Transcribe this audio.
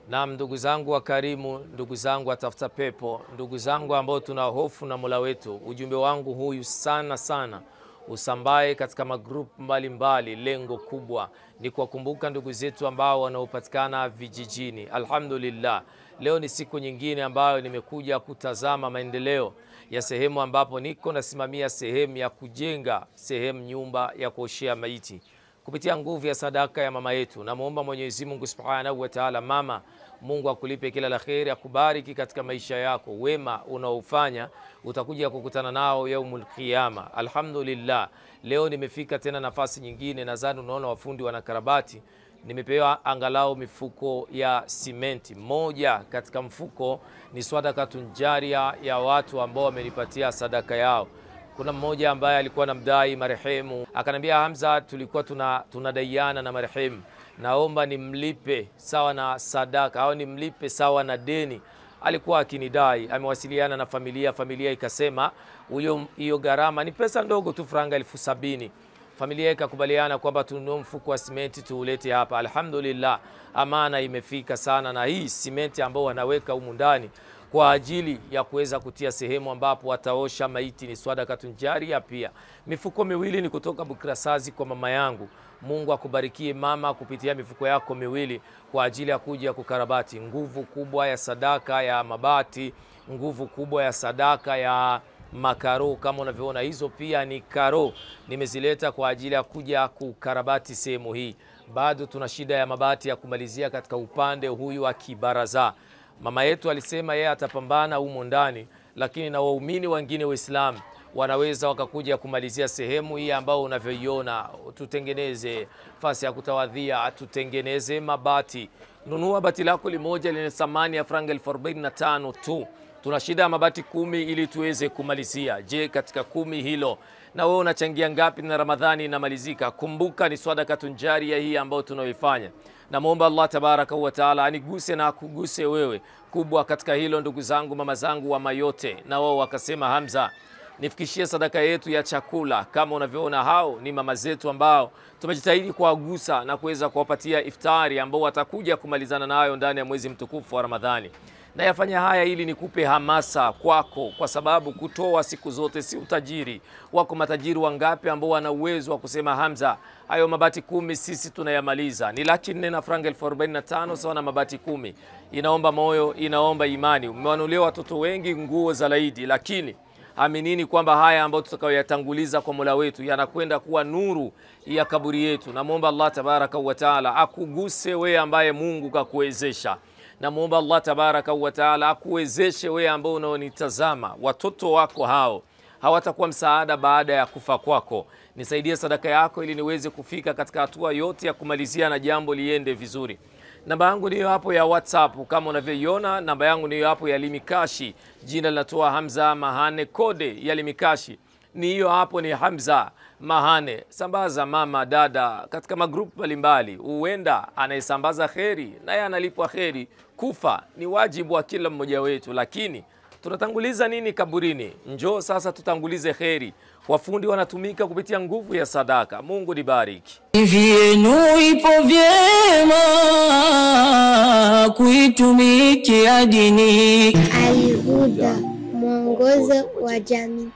Na ndugu zangu wa karimu, ndugu zangu watafuta pepo, ndugu zangu ambao tuna hofu na Mola wetu, ujumbe wangu huyu sana usambae katika magrupu mbalimbali. Lengo kubwa ni kuwakumbuka ndugu zetu ambao wanaopatikana vijijini. Alhamdulillah, leo ni siku nyingine ambayo nimekuja kutazama maendeleo ya sehemu ambapo niko nasimamia sehemu ya kujenga sehemu nyumba ya kuoshea maiti kupitia nguvu ya sadaka ya mama yetu. Namuomba Mwenyezi Mungu Subhanahu wa Ta'ala, mama, Mungu akulipe kila la kheri, akubariki katika maisha yako. Wema unaofanya utakuja kukutana nao yaumul qiyama. Alhamdulillah, leo nimefika tena nafasi nyingine. Nadhani unaona wafundi wanakarabati. Nimepewa angalau mifuko ya simenti. Moja katika mfuko ni sadakatun jaria ya watu ambao wamenipatia sadaka yao. Kuna mmoja ambaye alikuwa namdai marehemu, akanambia, Hamza, tulikuwa tunadaiana na marehemu, naomba nimlipe sawa na sadaka au nimlipe sawa na deni alikuwa akinidai. Amewasiliana na familia ikasema hiyo gharama ni pesa ndogo tu, franga 70,000. Familia ikakubaliana kwamba tununue mfuko wa simenti tuulete hapa. Alhamdulillah, amana imefika sana, na hii simenti ambao wanaweka humu ndani kwa ajili ya kuweza kutia sehemu ambapo wataosha maiti ni sadakatun jaria pia. Mifuko miwili ni kutoka Bukrasazi kwa mama yangu. Mungu akubarikie mama kupitia mifuko yako miwili kwa ajili ya kuja kukarabati. Nguvu kubwa ya sadaka ya mabati, nguvu kubwa ya sadaka ya makaro, kama unavyoona hizo pia ni karo, nimezileta kwa ajili ya kuja kukarabati sehemu hii. Bado tuna shida ya mabati ya kumalizia katika upande huyu wa kibaraza. Mama yetu alisema yeye atapambana humo ndani, lakini na waumini wengine Waislamu wanaweza wakakuja kumalizia sehemu hii ambao unavyoiona. Tutengeneze fasi ya kutawadhia, tutengeneze mabati. Nunua bati lako limoja lenye thamani ya franga 45 tu. Tuna shida ya mabati 10 ili tuweze kumalizia. Je, katika 10 hilo na wewe unachangia ngapi na Ramadhani inamalizika? Kumbuka ni sadakatun jaria hii ambayo tunaoifanya. Na muomba Allah tabaraka wa taala aniguse na akuguse wewe. Kubwa katika hilo ndugu zangu, mama zangu wa mayote, na wao wakasema, Hamza, nifikishie sadaka yetu ya chakula. Kama unavyoona hao ni mama zetu ambao tumejitahidi kuwagusa na kuweza kuwapatia iftari ambao watakuja kumalizana nayo ndani ya mwezi mtukufu wa Ramadhani. Na yafanya haya ili nikupe hamasa kwako, kwa sababu kutoa siku zote si utajiri. Wako matajiri wangapi ambao wana uwezo wa kusema, Hamza, hayo mabati 10 sisi tunayamaliza. Ni 400,000 na franga 45 sawa na mabati 10. Inaomba moyo, inaomba imani. Umewanulia watoto wengi nguo za laidi, lakini aminini kwamba haya ambayo tutakayoyatanguliza kwa Mola wetu yanakwenda kuwa nuru ya kaburi yetu. Na muomba Allah tabaraka wa taala akuguse wewe ambaye Mungu kakuwezesha. Na muomba Allah tabaraka wa taala akuwezeshe wewe ambao unaonitazama. Watoto wako hao hawatakuwa msaada baada ya kufa kwako. Nisaidie sadaka yako ili niweze kufika katika hatua yote ya kumalizia na jambo liende vizuri. Namba yangu niyo hapo ya WhatsApp kama unavyoiona. Namba yangu niyo hapo ya Limikashi. Jina linatoa Hamza Mahane. Kode ya Limikashi ni hiyo hapo, ni Hamza Mahane. Sambaza mama, dada katika magrupu mbalimbali. Huenda anayesambaza kheri naye analipwa kheri. Kufa ni wajibu wa kila mmoja wetu, lakini tunatanguliza nini kaburini? Njoo sasa tutangulize kheri. Wafundi wanatumika kupitia nguvu ya sadaka. Mungu nibariki. Vyenu ipo vyema kuitumikia dini. Al Huda, mwongozo wa jamii.